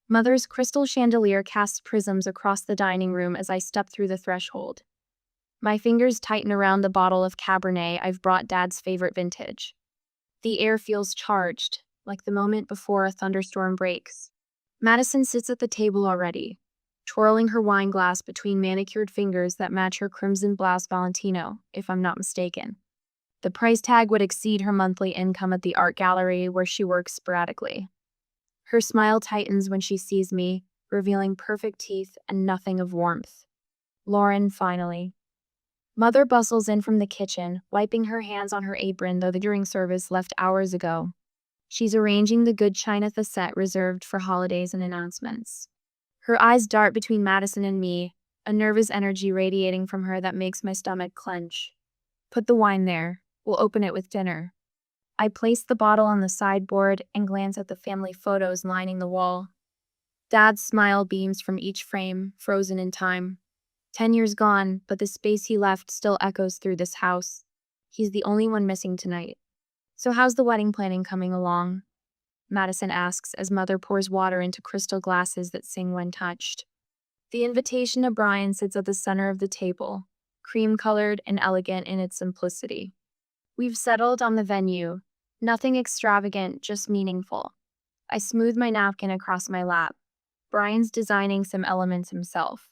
Mother's crystal chandelier casts prisms across the dining room as I step through the threshold. My fingers tighten around the bottle of Cabernet I've brought Dad's favorite vintage. The air feels charged, like the moment before a thunderstorm breaks. Madison sits at the table already, twirling her wine glass between manicured fingers that match her crimson blouse Valentino, if I'm not mistaken. The price tag would exceed her monthly income at the art gallery where she works sporadically. Her smile tightens when she sees me, revealing perfect teeth and nothing of warmth. Lauren, finally. Mother bustles in from the kitchen, wiping her hands on her apron though the during service left hours ago. She's arranging the good china set reserved for holidays and announcements. Her eyes dart between Madison and me, a nervous energy radiating from her that makes my stomach clench. Put the wine there. We'll open it with dinner. I place the bottle on the sideboard and glance at the family photos lining the wall. Dad's smile beams from each frame, frozen in time. 10 years gone, but the space he left still echoes through this house. He's the only one missing tonight. So how's the wedding planning coming along? Madison asks as Mother pours water into crystal glasses that sing when touched. The invitation to Brian sits at the center of the table, cream-colored and elegant in its simplicity. We've settled on the venue. Nothing extravagant, just meaningful. I smooth my napkin across my lap. Brian's designing some elements himself.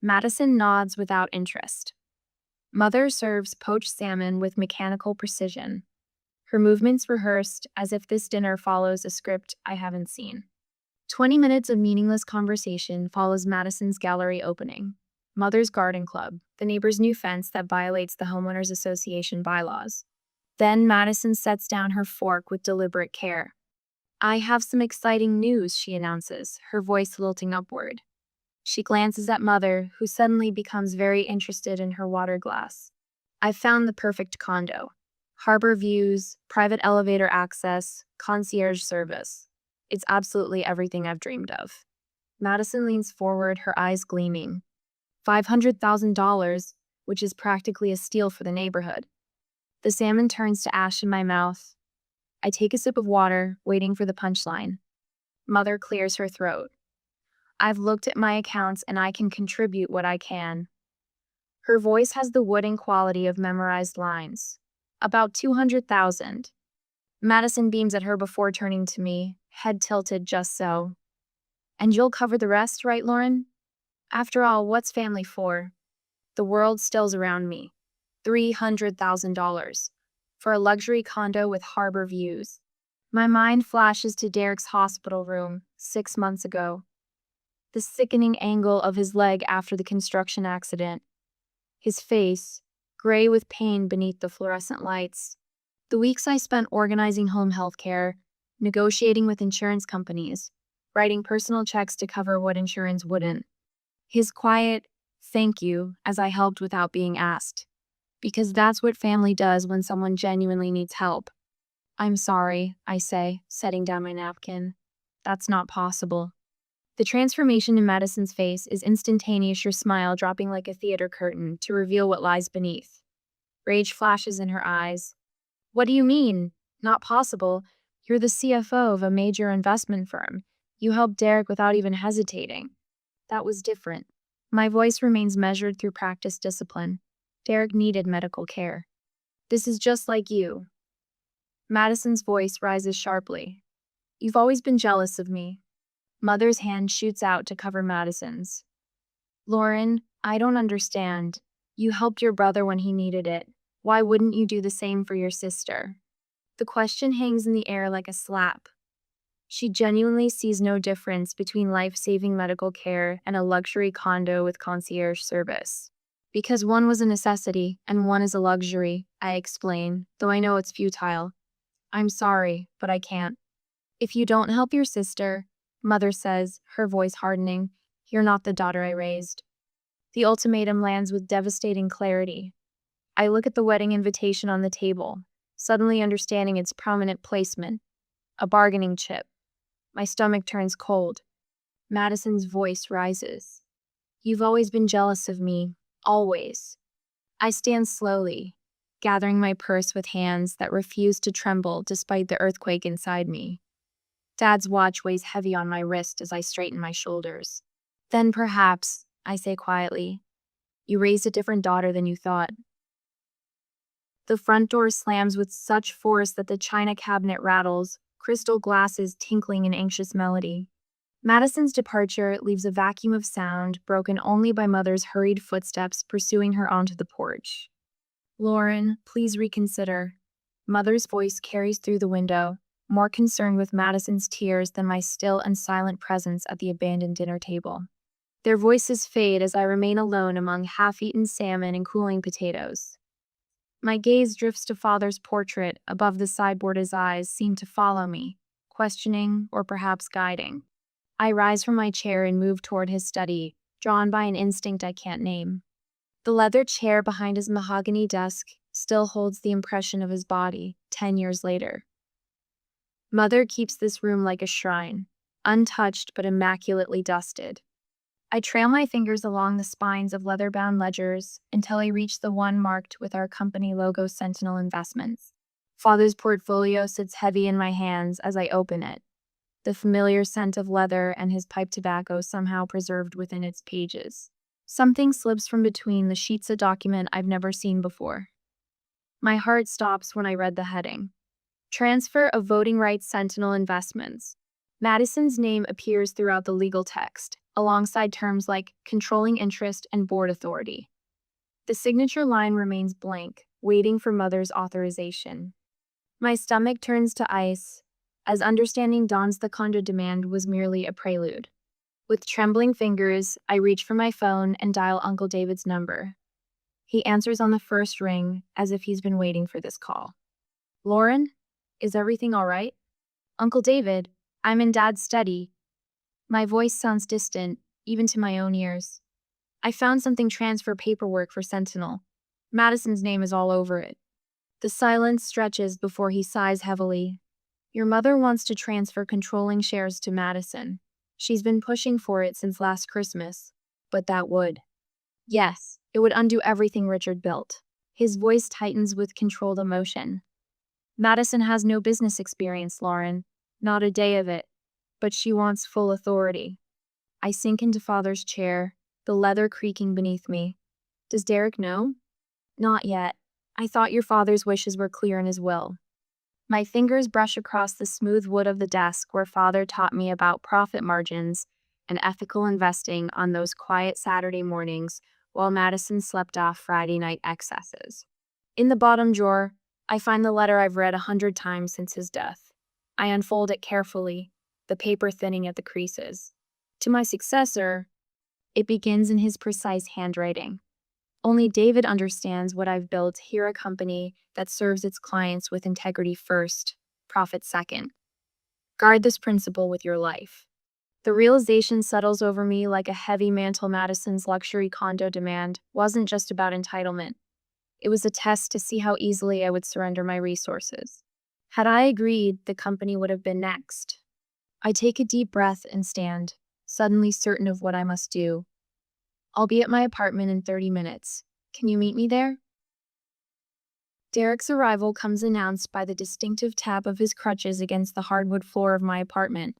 Madison nods without interest. Mother serves poached salmon with mechanical precision. Her movements rehearsed as if this dinner follows a script I haven't seen. 20 minutes of meaningless conversation follows Madison's gallery opening. Mother's garden club, the neighbor's new fence that violates the Homeowners Association bylaws. Then Madison sets down her fork with deliberate care. I have some exciting news, she announces, her voice lilting upward. She glances at Mother, who suddenly becomes very interested in her water glass. I've found the perfect condo. Harbor views, private elevator access, concierge service. It's absolutely everything I've dreamed of. Madison leans forward, her eyes gleaming. $500,000, which is practically a steal for the neighborhood. The salmon turns to ash in my mouth. I take a sip of water, waiting for the punchline. Mother clears her throat. I've looked at my accounts and I can contribute what I can. Her voice has the wooden quality of memorized lines. About 200,000. Madison beams at her before turning to me, head tilted just so. And you'll cover the rest, right, Lauren? After all, what's family for? The world stills around me. $300,000 for a luxury condo with harbor views. My mind flashes to Derek's hospital room 6 months ago. The sickening angle of his leg after the construction accident. His face, gray with pain beneath the fluorescent lights. The weeks I spent organizing home health care, negotiating with insurance companies, writing personal checks to cover what insurance wouldn't. His quiet, thank you, as I helped without being asked. Because that's what family does when someone genuinely needs help. I'm sorry, I say, setting down my napkin. That's not possible. The transformation in Madison's face is instantaneous, her smile dropping like a theater curtain to reveal what lies beneath. Rage flashes in her eyes. What do you mean? Not possible. You're the CFO of a major investment firm. You helped Derek without even hesitating. That was different. My voice remains measured through practiced discipline. Derek needed medical care. This is just like you. Madison's voice rises sharply. You've always been jealous of me. Mother's hand shoots out to cover Madison's. Lauren, I don't understand. You helped your brother when he needed it. Why wouldn't you do the same for your sister? The question hangs in the air like a slap. She genuinely sees no difference between life-saving medical care and a luxury condo with concierge service. Because one was a necessity and one is a luxury, I explain, though I know it's futile. I'm sorry, but I can't. If you don't help your sister, Mother says, her voice hardening, you're not the daughter I raised. The ultimatum lands with devastating clarity. I look at the wedding invitation on the table, suddenly understanding its prominent placement. A bargaining chip. My stomach turns cold. Madison's voice rises. You've always been jealous of me. Always. I stand slowly, gathering my purse with hands that refuse to tremble despite the earthquake inside me. Dad's watch weighs heavy on my wrist as I straighten my shoulders. Then perhaps, I say quietly, you raised a different daughter than you thought. The front door slams with such force that the china cabinet rattles, crystal glasses tinkling in anxious melody. Madison's departure leaves a vacuum of sound, broken only by Mother's hurried footsteps pursuing her onto the porch. Lauren, please reconsider. Mother's voice carries through the window, more concerned with Madison's tears than my still and silent presence at the abandoned dinner table. Their voices fade as I remain alone among half-eaten salmon and cooling potatoes. My gaze drifts to Father's portrait above the sideboard. His eyes seem to follow me, questioning or perhaps guiding. I rise from my chair and move toward his study, drawn by an instinct I can't name. The leather chair behind his mahogany desk still holds the impression of his body 10 years later. Mother keeps this room like a shrine, untouched but immaculately dusted. I trail my fingers along the spines of leather-bound ledgers until I reach the one marked with our company logo, Sentinel Investments. Father's portfolio sits heavy in my hands as I open it, the familiar scent of leather and his pipe tobacco somehow preserved within its pages. Something slips from between the sheets of document I've never seen before. My heart stops when I read the heading. Transfer of Voting Rights Sentinel Investments. Madison's name appears throughout the legal text, alongside terms like controlling interest and board authority. The signature line remains blank, waiting for Mother's authorization. My stomach turns to ice, as understanding dawns the condo demand was merely a prelude. With trembling fingers, I reach for my phone and dial Uncle David's number. He answers on the first ring, as if he's been waiting for this call. Lauren, is everything all right? Uncle David, I'm in Dad's study. My voice sounds distant, even to my own ears. I found something transfer paperwork for Sentinel. Madison's name is all over it. The silence stretches before he sighs heavily. Your mother wants to transfer controlling shares to Madison. She's been pushing for it since last Christmas. But that would. Yes, it would undo everything Richard built. His voice tightens with controlled emotion. Madison has no business experience, Lauren. Not a day of it. But she wants full authority. I sink into Father's chair, the leather creaking beneath me. Does Derek know? Not yet. I thought your father's wishes were clear in his will. My fingers brush across the smooth wood of the desk where Father taught me about profit margins and ethical investing on those quiet Saturday mornings while Madison slept off Friday night excesses. In the bottom drawer, I find the letter I've read 100 times since his death. I unfold it carefully, the paper thinning at the creases. To my successor, it begins in his precise handwriting. Only David understands what I've built here, a company that serves its clients with integrity first, profit second. Guard this principle with your life. The realization settles over me like a heavy mantle. Madison's luxury condo demand wasn't just about entitlement. It was a test to see how easily I would surrender my resources. Had I agreed, the company would have been next. I take a deep breath and stand, suddenly certain of what I must do. I'll be at my apartment in 30 minutes. Can you meet me there? Derek's arrival comes announced by the distinctive tap of his crutches against the hardwood floor of my apartment.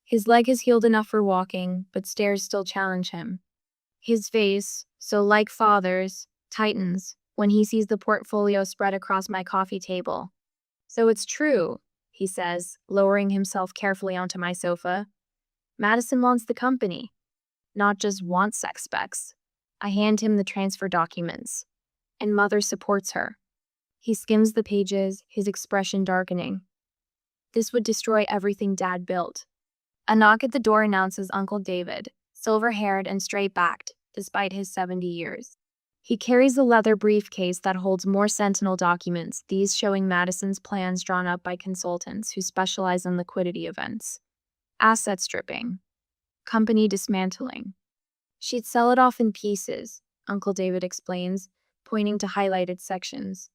His leg has healed enough for walking, but stairs still challenge him. His face, so like Father's, tightens when he sees the portfolio spread across my coffee table. So it's true, he says, lowering himself carefully onto my sofa. Madison wants the company. Not just wants sex specs. I hand him the transfer documents. And Mother supports her. He skims the pages, his expression darkening. This would destroy everything Dad built. A knock at the door announces Uncle David, silver-haired and straight-backed, despite his 70 years. He carries a leather briefcase that holds more Sentinel documents, these showing Madison's plans drawn up by consultants who specialize in liquidity events. Asset stripping. Company dismantling. She'd sell it off in pieces, Uncle David explains, pointing to highlighted sections.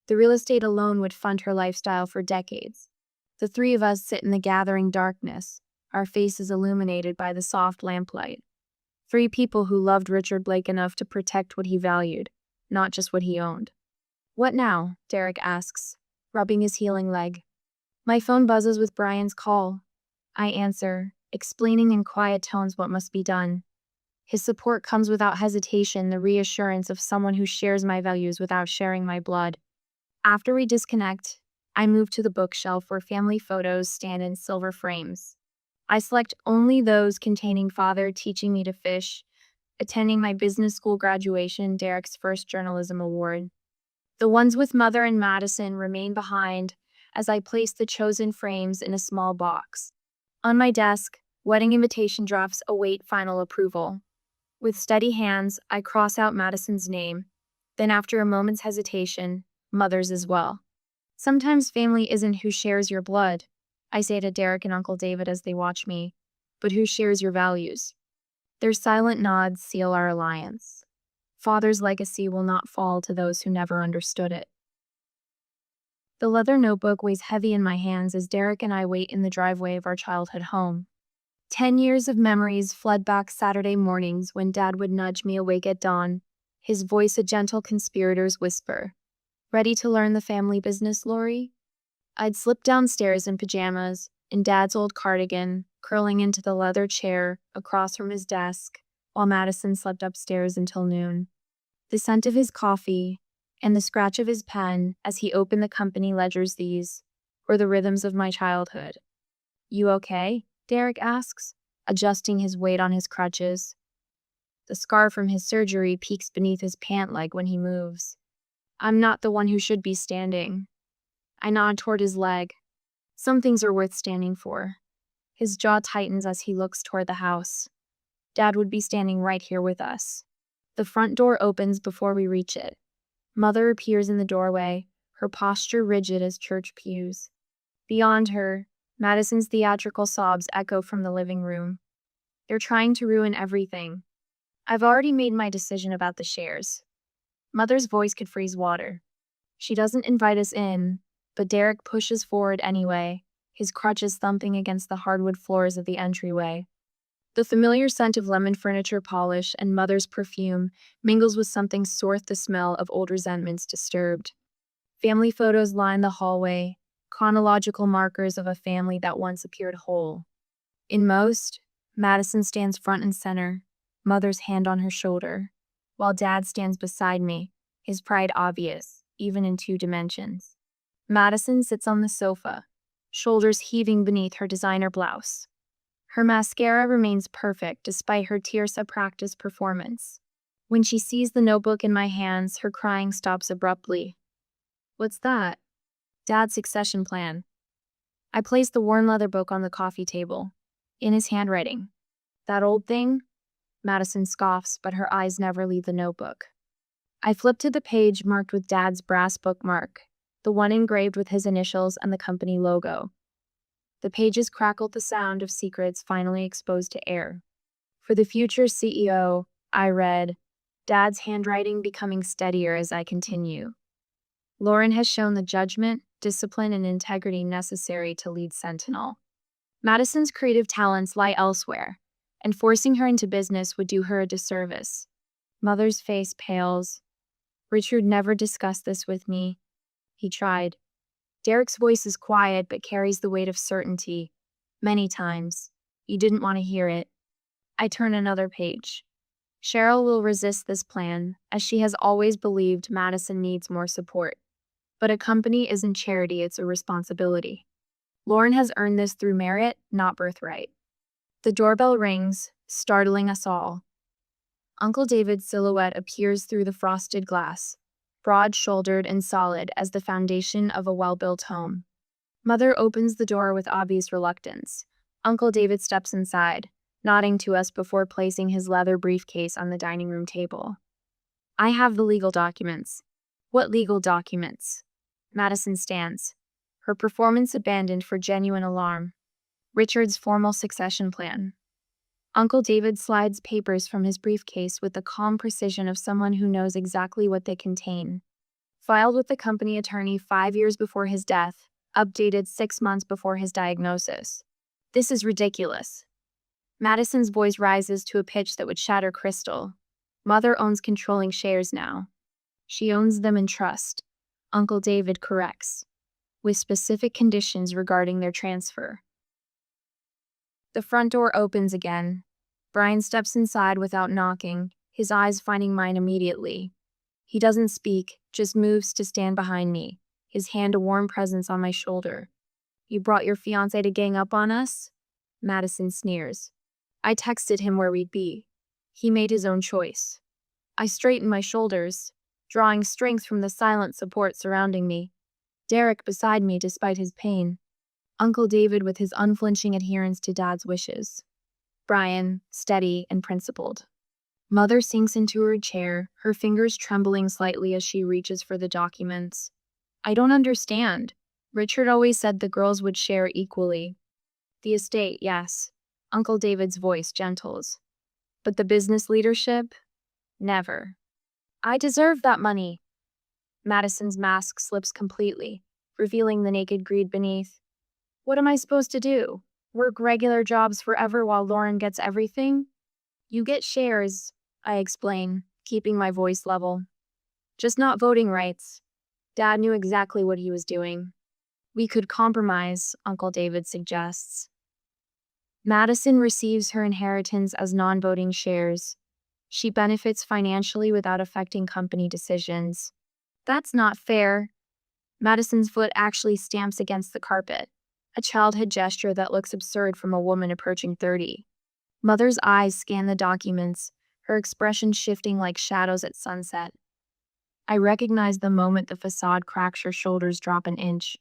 The real estate alone would fund her lifestyle for decades. The three of us sit in the gathering darkness, our faces illuminated by the soft lamplight. Three people who loved Richard Blake enough to protect what he valued, not just what he owned. What now? Derek asks, rubbing his healing leg. My phone buzzes with Brian's call. I answer, explaining in quiet tones what must be done. His support comes without hesitation, the reassurance of someone who shares my values without sharing my blood. After we disconnect, I move to the bookshelf where family photos stand in silver frames. I select only those containing father teaching me to fish, attending my business school graduation, Derek's first journalism award. The ones with mother and Madison remain behind as I place the chosen frames in a small box. On my desk, wedding invitation drafts await final approval. With steady hands, I cross out Madison's name, then after a moment's hesitation, mother's as well. Sometimes family isn't who shares your blood, I say to Derek and Uncle David as they watch me, but who shares your values. Their silent nods seal our alliance. Father's legacy will not fall to those who never understood it. The leather notebook weighs heavy in my hands as Derek and I wait in the driveway of our childhood home. 10 years of memories flood back Saturday mornings when Dad would nudge me awake at dawn, his voice a gentle conspirator's whisper. Ready to learn the family business, Lori? I'd slip downstairs in pajamas, in Dad's old cardigan, curling into the leather chair across from his desk, while Madison slept upstairs until noon. The scent of his coffee and the scratch of his pen as he opened the company ledgers, these were the rhythms of my childhood. You okay? Derek asks, adjusting his weight on his crutches. The scar from his surgery peeks beneath his pant leg when he moves. I'm not the one who should be standing. I nod toward his leg. Some things are worth standing for. His jaw tightens as he looks toward the house. Dad would be standing right here with us. The front door opens before we reach it. Mother appears in the doorway, her posture rigid as church pews. Beyond her, Madison's theatrical sobs echo from the living room. They're trying to ruin everything. I've already made my decision about the shares. Mother's voice could freeze water. She doesn't invite us in, but Derek pushes forward anyway, his crutches thumping against the hardwood floors of the entryway. The familiar scent of lemon furniture polish and Mother's perfume mingles with something sort the smell of old resentments disturbed. Family photos line the hallway, chronological markers of a family that once appeared whole. In most, Madison stands front and center, Mother's hand on her shoulder, while Dad stands beside me, his pride obvious, even in 2 dimensions. Madison sits on the sofa, shoulders heaving beneath her designer blouse. Her mascara remains perfect despite her tears-practice performance. When she sees the notebook in my hands, her crying stops abruptly. What's that? Dad's succession plan. I place the worn leather book on the coffee table, in his handwriting. That old thing? Madison scoffs, but her eyes never leave the notebook. I flip to the page marked with Dad's brass bookmark, the one engraved with his initials and the company logo. The pages crackled the sound of secrets finally exposed to air. For the future CEO, I read, Dad's handwriting becoming steadier as I continue. Lauren has shown the judgment, discipline, and integrity necessary to lead Sentinel. Madison's creative talents lie elsewhere, and forcing her into business would do her a disservice. Mother's face pales. Richard never discussed this with me. He tried. Derek's voice is quiet but carries the weight of certainty. Many times. You didn't want to hear it. I turn another page. Cheryl will resist this plan, as she has always believed Madison needs more support. But a company isn't charity, it's a responsibility. Lauren has earned this through merit, not birthright. The doorbell rings, startling us all. Uncle David's silhouette appears through the frosted glass, broad-shouldered and solid as the foundation of a well-built home. Mother opens the door with obvious reluctance. Uncle David steps inside, nodding to us before placing his leather briefcase on the dining room table. I have the legal documents. What legal documents? Madison stands, her performance abandoned for genuine alarm. Richard's formal succession plan. Uncle David slides papers from his briefcase with the calm precision of someone who knows exactly what they contain. Filed with the company attorney 5 years before his death, updated 6 months before his diagnosis. This is ridiculous. Madison's voice rises to a pitch that would shatter crystal. Mother owns controlling shares now. She owns them in trust. Uncle David corrects, with specific conditions regarding their transfer. The front door opens again. Brian steps inside without knocking, his eyes finding mine immediately. He doesn't speak, just moves to stand behind me, his hand a warm presence on my shoulder. "You brought your fiancé to gang up on us?" Madison sneers. "I texted him where we'd be. He made his own choice." I straighten my shoulders, drawing strength from the silent support surrounding me. Derek beside me despite his pain. Uncle David with his unflinching adherence to Dad's wishes. Brian, steady and principled. Mother sinks into her chair, her fingers trembling slightly as she reaches for the documents. "I don't understand. Richard always said the girls would share equally." "The estate, yes." Uncle David's voice gentles. "But the business leadership? Never." "I deserve that money." Madison's mask slips completely, revealing the naked greed beneath. "What am I supposed to do? Work regular jobs forever while Lauren gets everything?" "You get shares," I explain, keeping my voice level. "Just not voting rights." Dad knew exactly what he was doing. "We could compromise," Uncle David suggests. Madison receives her inheritance as non-voting shares. She benefits financially without affecting company decisions. "That's not fair." Madison's foot actually stamps against the carpet, a childhood gesture that looks absurd from a woman approaching 30. Mother's eyes scan the documents, her expression shifting like shadows at sunset. I recognize the moment the facade cracks, her shoulders drop an inch.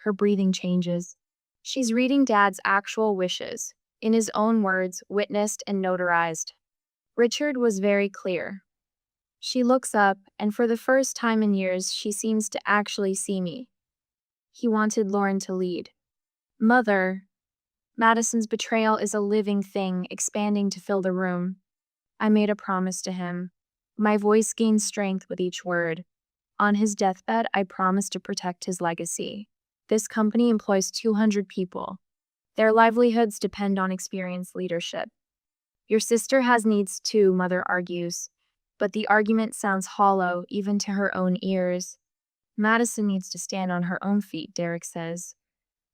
Her breathing changes. She's reading Dad's actual wishes, in his own words, witnessed and notarized. Richard was very clear. She looks up, and for the first time in years, she seems to actually see me. He wanted Lauren to lead. Mother. Madison's betrayal is a living thing, expanding to fill the room. I made a promise to him. My voice gained strength with each word. On his deathbed, I promised to protect his legacy. This company employs 200 people. Their livelihoods depend on experienced leadership. Your sister has needs too, Mother argues. But the argument sounds hollow, even to her own ears. Madison needs to stand on her own feet, Derek says.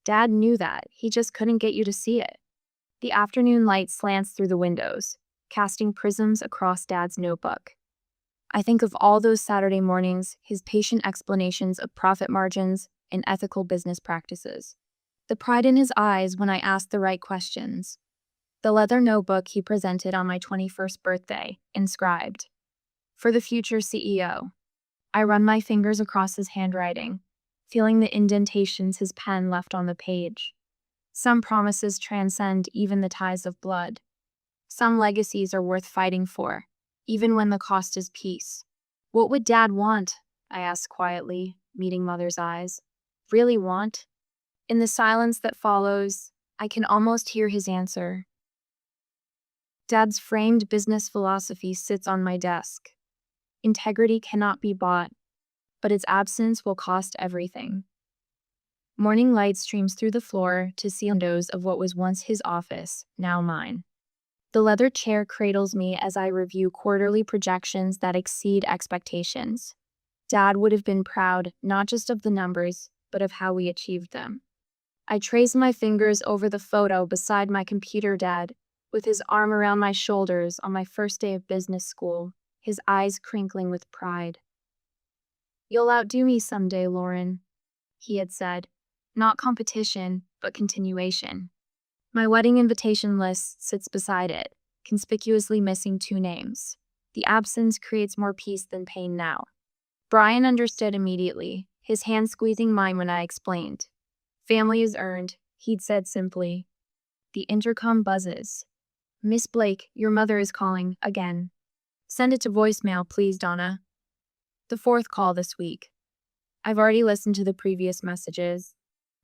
Dad knew that, he just couldn't get you to see it. The afternoon light slants through the windows, casting prisms across Dad's notebook. I think of all those Saturday mornings, his patient explanations of profit margins and ethical business practices. The pride in his eyes when I asked the right questions. The leather notebook he presented on my 21st birthday, inscribed, "For the future CEO." I run my fingers across his handwriting, feeling the indentations his pen left on the page. Some promises transcend even the ties of blood. Some legacies are worth fighting for, even when the cost is peace. What would Dad want? I asked quietly, meeting Mother's eyes. Really want? In the silence that follows, I can almost hear his answer. Dad's framed business philosophy sits on my desk. Integrity cannot be bought, but its absence will cost everything. Morning light streams through the floor to see windows of what was once his office, now mine. The leather chair cradles me as I review quarterly projections that exceed expectations. Dad would have been proud not just of the numbers, but of how we achieved them. I trace my fingers over the photo beside my computer, Dad, with his arm around my shoulders on my first day of business school, his eyes crinkling with pride. "You'll outdo me someday, Lauren," he had said. Not competition, but continuation. My wedding invitation list sits beside it, conspicuously missing 2 names. The absence creates more peace than pain now. Brian understood immediately, his hand squeezing mine when I explained. "Family is earned," he'd said simply. The intercom buzzes. "Miss Blake, your mother is calling, again." "Send it to voicemail, please, Donna." The 4th call this week. I've already listened to the previous messages.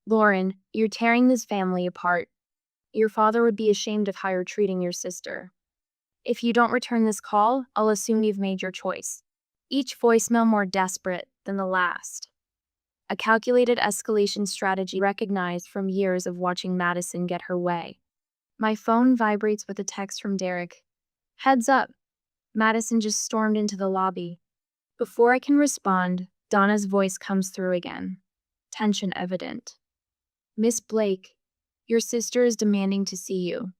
"Lauren, you're tearing this family apart. Your father would be ashamed of how you're treating your sister. If you don't return this call, I'll assume you've made your choice." Each voicemail more desperate than the last. A calculated escalation strategy recognized from years of watching Madison get her way. My phone vibrates with a text from Derek. "Heads up, Madison just stormed into the lobby." Before I can respond, Donna's voice comes through again. Tension evident. "Miss Blake, your sister is demanding to see you."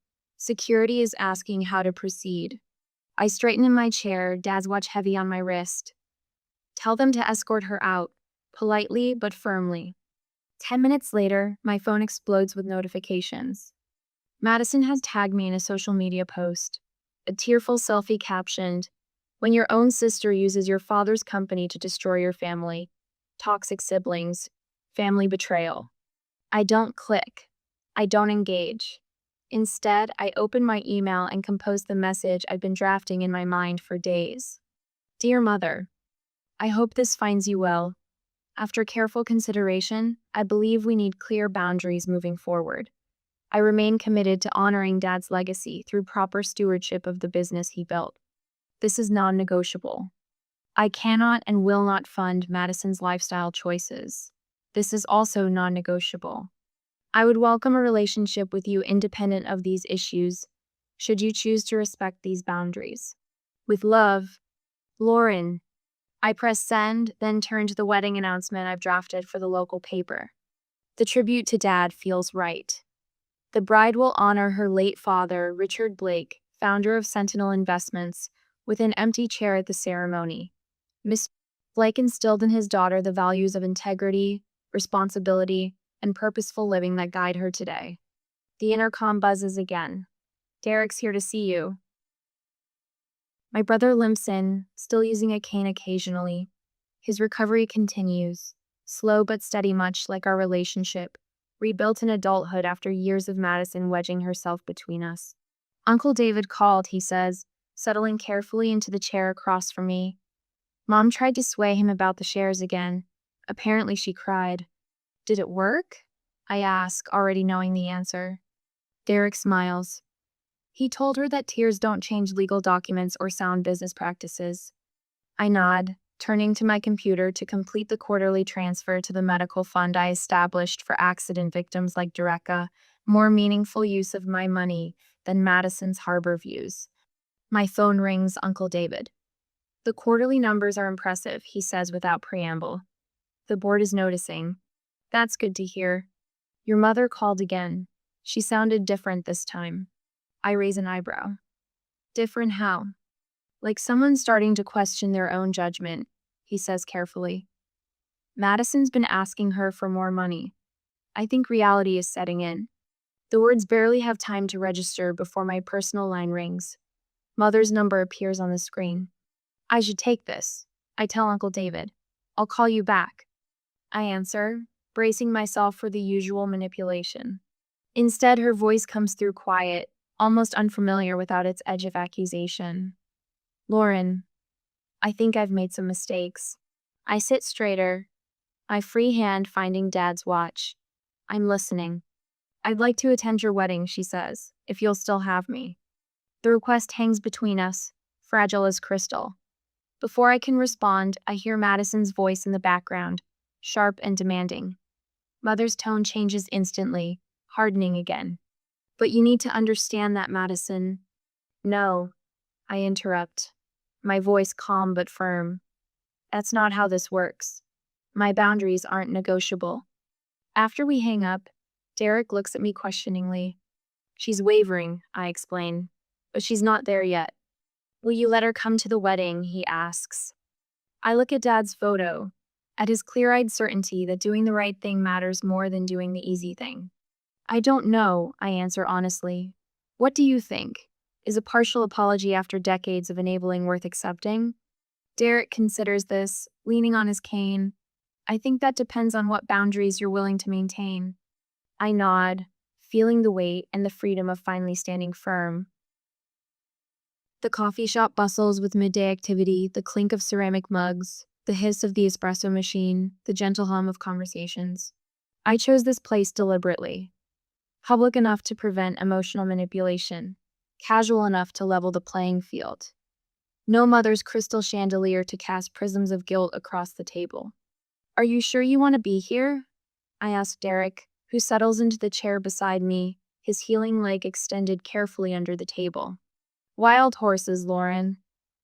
Security is asking how to proceed. I straighten in my chair, Dad's watch heavy on my wrist. Tell them to escort her out, politely but firmly. 10 minutes later, my phone explodes with notifications. Madison has tagged me in a social media post. A tearful selfie captioned, "When your own sister uses your father's company to destroy your family. Toxic siblings. Family betrayal." I don't click. I don't engage. Instead, I open my email and compose the message I've been drafting in my mind for days. Dear Mother, I hope this finds you well. After careful consideration, I believe we need clear boundaries moving forward. I remain committed to honoring Dad's legacy through proper stewardship of the business he built. This is non-negotiable. I cannot and will not fund Madison's lifestyle choices. This is also non-negotiable. I would welcome a relationship with you independent of these issues, should you choose to respect these boundaries. With love, Lauren. I press send, then turn to the wedding announcement I've drafted for the local paper. The tribute to Dad feels right. The bride will honor her late father, Richard Blake, founder of Sentinel Investments, with an empty chair at the ceremony. Miss Blake instilled in his daughter the values of integrity, responsibility, and purposeful living that guide her today. The intercom buzzes again. Derek's here to see you. My brother limps in, still using a cane occasionally. His recovery continues, slow but steady, much like our relationship, rebuilt in adulthood after years of Madison wedging herself between us. Uncle David called, he says, settling carefully into the chair across from me. Mom tried to sway him about the shares again. Apparently she cried. Did it work? I ask, already knowing the answer. Derek smiles. He told her that tears don't change legal documents or sound business practices. I nod, turning to my computer to complete the quarterly transfer to the medical fund I established for accident victims like Dereka, more meaningful use of my money than Madison's harbor views. My phone rings, Uncle David. The quarterly numbers are impressive, he says without preamble. The board is noticing. That's good to hear. Your mother called again. She sounded different this time. I raise an eyebrow. Different how? Like someone starting to question their own judgment, he says carefully. Madison's been asking her for more money. I think reality is setting in. The words barely have time to register before my personal line rings. Mother's number appears on the screen. I should take this, I tell Uncle David. I'll call you back. I answer, bracing myself for the usual manipulation. Instead, her voice comes through quiet, almost unfamiliar without its edge of accusation. Lauren, I think I've made some mistakes. I sit straighter, my free hand finding Dad's watch. I'm listening. I'd like to attend your wedding, she says, if you'll still have me. The request hangs between us, fragile as crystal. Before I can respond, I hear Madison's voice in the background, sharp and demanding. Mother's tone changes instantly, hardening again. But you need to understand that, Madison. No, I interrupt, my voice calm but firm. That's not how this works. My boundaries aren't negotiable. After we hang up, Derek looks at me questioningly. She's wavering, I explain, but she's not there yet. Will you let her come to the wedding, he asks. I look at Dad's photo, at his clear-eyed certainty that doing the right thing matters more than doing the easy thing. I don't know, I answer honestly. What do you think? Is a partial apology after decades of enabling worth accepting? Derek considers this, leaning on his cane. I think that depends on what boundaries you're willing to maintain. I nod, feeling the weight and the freedom of finally standing firm. The coffee shop bustles with midday activity, the clink of ceramic mugs, the hiss of the espresso machine, the gentle hum of conversations. I chose this place deliberately. Public enough to prevent emotional manipulation, casual enough to level the playing field. No mother's crystal chandelier to cast prisms of guilt across the table. Are you sure you want to be here? I ask Derek, who settles into the chair beside me, his healing leg extended carefully under the table. Wild horses, Lauren.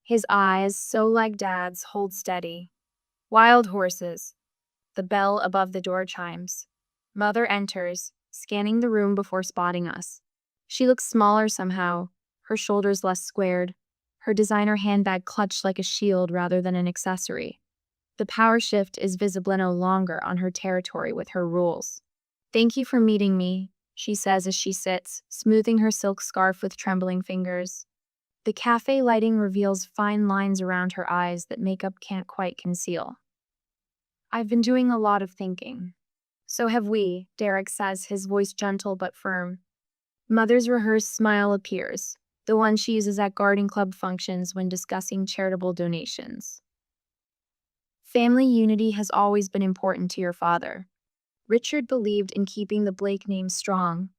His eyes, so like Dad's, hold steady. Wild horses. The bell above the door chimes. Mother enters, scanning the room before spotting us. She looks smaller somehow, her shoulders less squared, her designer handbag clutched like a shield rather than an accessory. The power shift is visible no longer on her territory with her rules. "Thank you for meeting me," she says as she sits, smoothing her silk scarf with trembling fingers. The cafe lighting reveals fine lines around her eyes that makeup can't quite conceal. "I've been doing a lot of thinking." "So have we," Derek says, his voice gentle but firm. Mother's rehearsed smile appears, the one she uses at garden club functions when discussing charitable donations. "Family unity has always been important to your father. Richard believed in keeping the Blake name strong,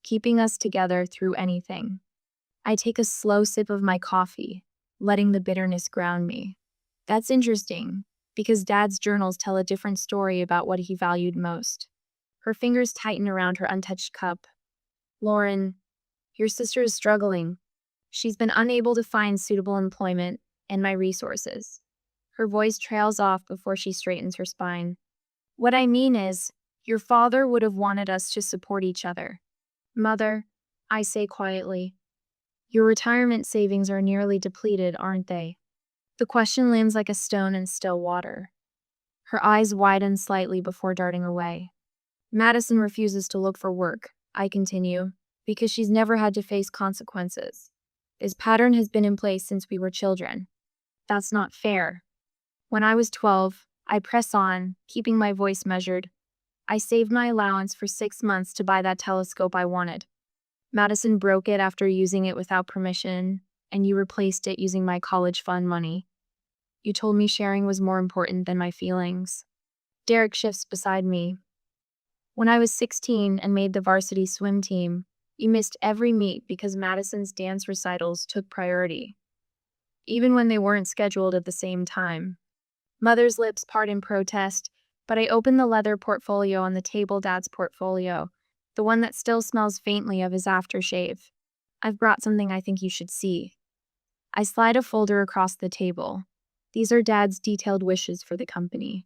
keeping us together through anything." I take a slow sip of my coffee, letting the bitterness ground me. That's interesting, because Dad's journals tell a different story about what he valued most. Her fingers tighten around her untouched cup. "Lauren, your sister is struggling. She's been unable to find suitable employment and my resources." Her voice trails off before she straightens her spine. "What I mean is, your father would have wanted us to support each other." "Mother," I say quietly, "your retirement savings are nearly depleted, aren't they?" The question lands like a stone in still water. Her eyes widen slightly before darting away. "Madison refuses to look for work," I continue, "because she's never had to face consequences. This pattern has been in place since we were children." "That's not fair." "When I was 12, I press on, keeping my voice measured. I saved my allowance for 6 months to buy that telescope I wanted. Madison broke it after using it without permission, and you replaced it using my college fund money. You told me sharing was more important than my feelings." Derek shifts beside me. "When I was 16 and made the varsity swim team, you missed every meet because Madison's dance recitals took priority, even when they weren't scheduled at the same time." Mother's lips part in protest, but I open the leather portfolio on the table, Dad's portfolio, the one that still smells faintly of his aftershave. "I've brought something I think you should see." I slide a folder across the table. These are Dad's detailed wishes for the company.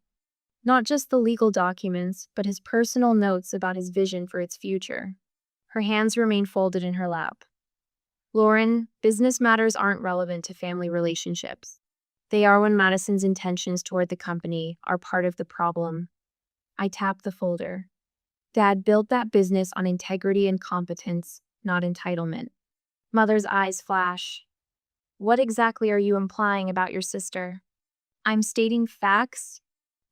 Not just the legal documents, but his personal notes about his vision for its future. Her hands remain folded in her lap. "Lauren, business matters aren't relevant to family relationships. They are when Madison's intentions toward the company are part of the problem." I tap the folder. "Dad built that business on integrity and competence, not entitlement." Mother's eyes flash. "What exactly are you implying about your sister?" "I'm stating facts,"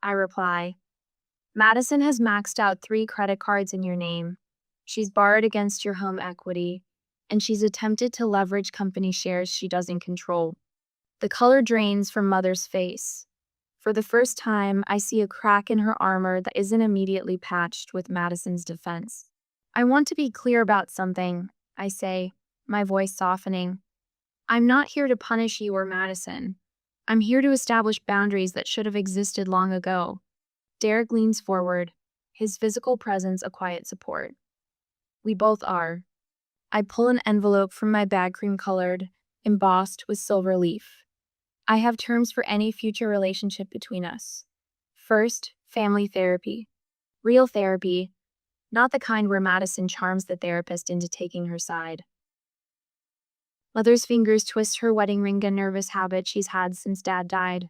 I reply. "Madison has maxed out 3 credit cards in your name. She's borrowed against your home equity, and she's attempted to leverage company shares she doesn't control." The color drains from Mother's face. For the first time, I see a crack in her armor that isn't immediately patched with Madison's defense. "I want to be clear about something," I say, my voice softening. "I'm not here to punish you or Madison. I'm here to establish boundaries that should have existed long ago." Derek leans forward, his physical presence a quiet support. "We both are." I pull an envelope from my bag, cream-colored, embossed with silver leaf. "I have terms for any future relationship between us. First, family therapy. Real therapy, not the kind where Madison charms the therapist into taking her side." Mother's fingers twist her wedding ring, a nervous habit she's had since Dad died.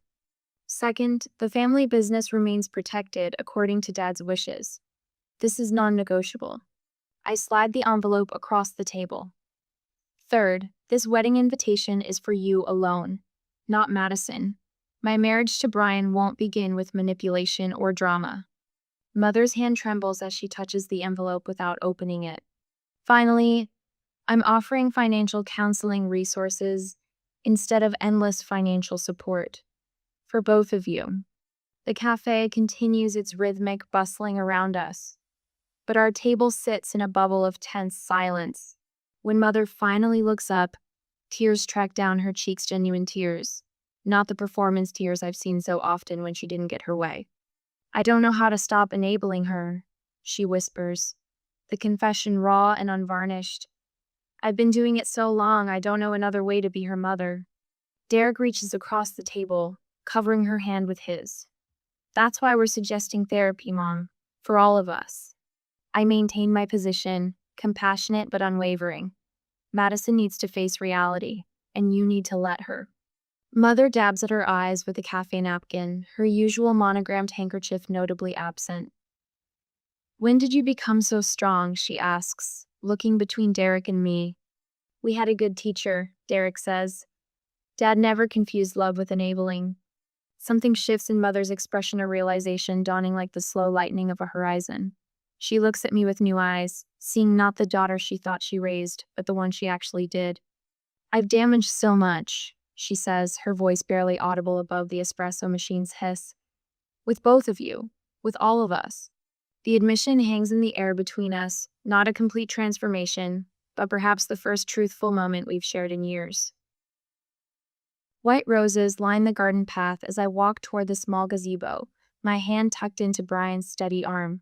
"Second, the family business remains protected according to Dad's wishes. This is non-negotiable." I slide the envelope across the table. "Third, this wedding invitation is for you alone, not Madison. My marriage to Brian won't begin with manipulation or drama." Mother's hand trembles as she touches the envelope without opening it. "Finally, I'm offering financial counseling resources instead of endless financial support. For both of you." The cafe continues its rhythmic bustling around us, but our table sits in a bubble of tense silence. When Mother finally looks up, tears track down her cheeks, genuine tears, not the performance tears I've seen so often when she didn't get her way. "I don't know how to stop enabling her," she whispers, the confession raw and unvarnished. "I've been doing it so long, I don't know another way to be her mother." Derek reaches across the table, covering her hand with his. "That's why we're suggesting therapy, Mom, for all of us." I maintain my position, compassionate but unwavering. Madison needs to face reality, and you need to let her. Mother dabs at her eyes with a cafe napkin, her usual monogrammed handkerchief notably absent. When did you become so strong? She asks, looking between Derek and me. We had a good teacher, Derek says. Dad never confused love with enabling. Something shifts in Mother's expression, a realization dawning like the slow lightning of a horizon. She looks at me with new eyes, seeing not the daughter she thought she raised, but the one she actually did. I've damaged so much, she says, her voice barely audible above the espresso machine's hiss. With both of you, with all of us. The admission hangs in the air between us, not a complete transformation, but perhaps the first truthful moment we've shared in years. White roses line the garden path as I walk toward the small gazebo, my hand tucked into Brian's steady arm.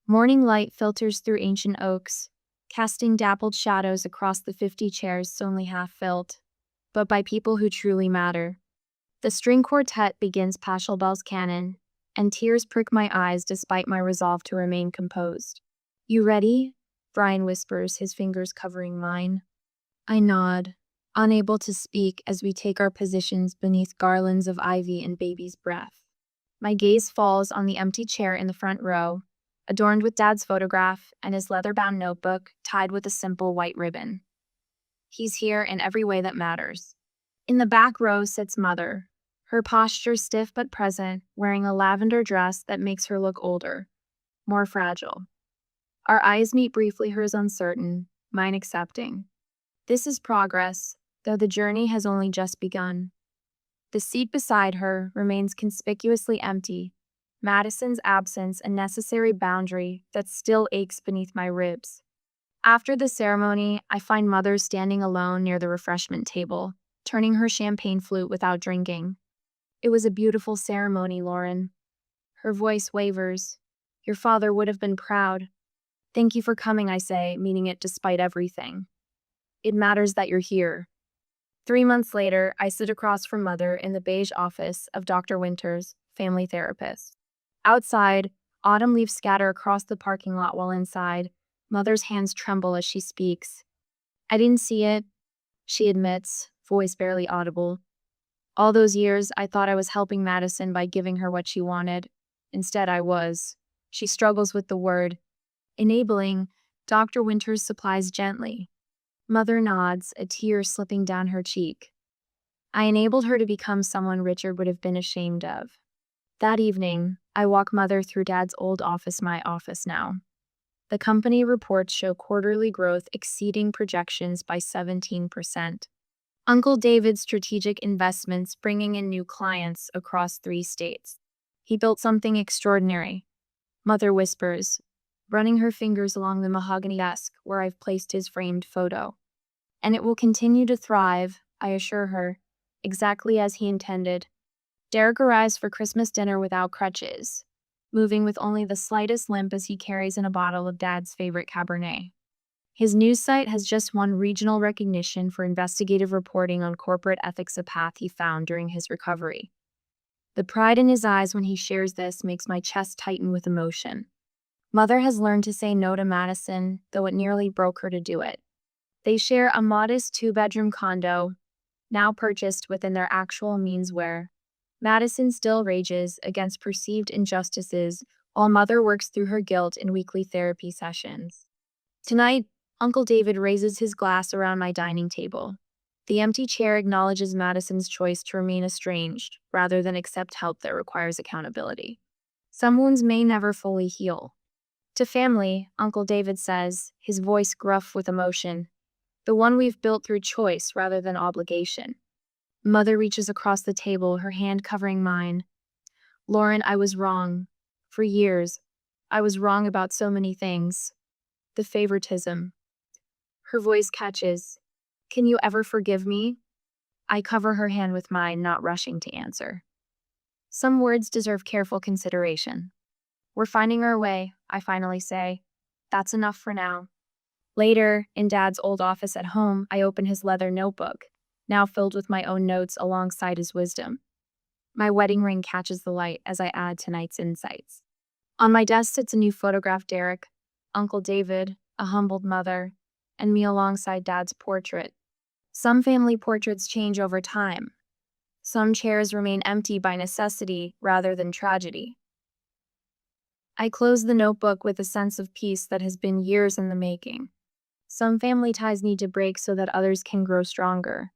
Morning light filters through ancient oaks, casting dappled shadows across the 50 chairs only half filled, but by people who truly matter. The string quartet begins Pachelbel's canon, and tears prick my eyes despite my resolve to remain composed. You ready? Brian whispers, his fingers covering mine. I nod, unable to speak as we take our positions beneath garlands of ivy and baby's breath. My gaze falls on the empty chair in the front row, adorned with Dad's photograph and his leather-bound notebook tied with a simple white ribbon. He's here in every way that matters. In the back row sits Mother, her posture stiff but present, wearing a lavender dress that makes her look older, more fragile. Our eyes meet briefly, hers uncertain, mine accepting. This is progress, though the journey has only just begun. The seat beside her remains conspicuously empty, Madison's absence a necessary boundary that still aches beneath my ribs. After the ceremony, I find Mother standing alone near the refreshment table, turning her champagne flute without drinking. It was a beautiful ceremony, Lauren. Her voice wavers. Your father would have been proud. Thank you for coming, I say, meaning it despite everything. It matters that you're here. 3 months later, I sit across from Mother in the beige office of Dr. Winters, family therapist. Outside, autumn leaves scatter across the parking lot, while inside, Mother's hands tremble as she speaks. I didn't see it, she admits, voice barely audible. All those years, I thought I was helping Madison by giving her what she wanted. Instead, I was. She struggles with the word. Enabling, Dr. Winters supplies gently. Mother nods, a tear slipping down her cheek. I enabled her to become someone Richard would have been ashamed of. That evening, I walk Mother through Dad's old office, my office now. The company reports show quarterly growth exceeding projections by 17%. Uncle David's strategic investments bringing in new clients across 3 states. He built something extraordinary. Mother whispers, running her fingers along the mahogany desk where I've placed his framed photo. And it will continue to thrive, I assure her, exactly as he intended. Derek arrives for Christmas dinner without crutches, moving with only the slightest limp as he carries in a bottle of Dad's favorite Cabernet. His news site has just won regional recognition for investigative reporting on corporate ethics, a path he found during his recovery. The pride in his eyes when he shares this makes my chest tighten with emotion. Mother has learned to say no to Madison, though it nearly broke her to do it. They share a modest 2-bedroom condo, now purchased within their actual means, where Madison still rages against perceived injustices while Mother works through her guilt in weekly therapy sessions. Tonight, Uncle David raises his glass around my dining table. The empty chair acknowledges Madison's choice to remain estranged rather than accept help that requires accountability. Some wounds may never fully heal. To family, Uncle David says, his voice gruff with emotion, the one we've built through choice rather than obligation. Mother reaches across the table, her hand covering mine. Lauren, I was wrong. For years, I was wrong about so many things. The favoritism. Her voice catches. Can you ever forgive me? I cover her hand with mine, not rushing to answer. Some words deserve careful consideration. We're finding our way, I finally say. That's enough for now. Later, in Dad's old office at home, I open his leather notebook, now filled with my own notes alongside his wisdom. My wedding ring catches the light as I add tonight's insights. On my desk sits a new photograph, Derek, Uncle David, a humbled mother, and me alongside Dad's portrait. Some family portraits change over time. Some chairs remain empty by necessity rather than tragedy. I close the notebook with a sense of peace that has been years in the making. Some family ties need to break so that others can grow stronger.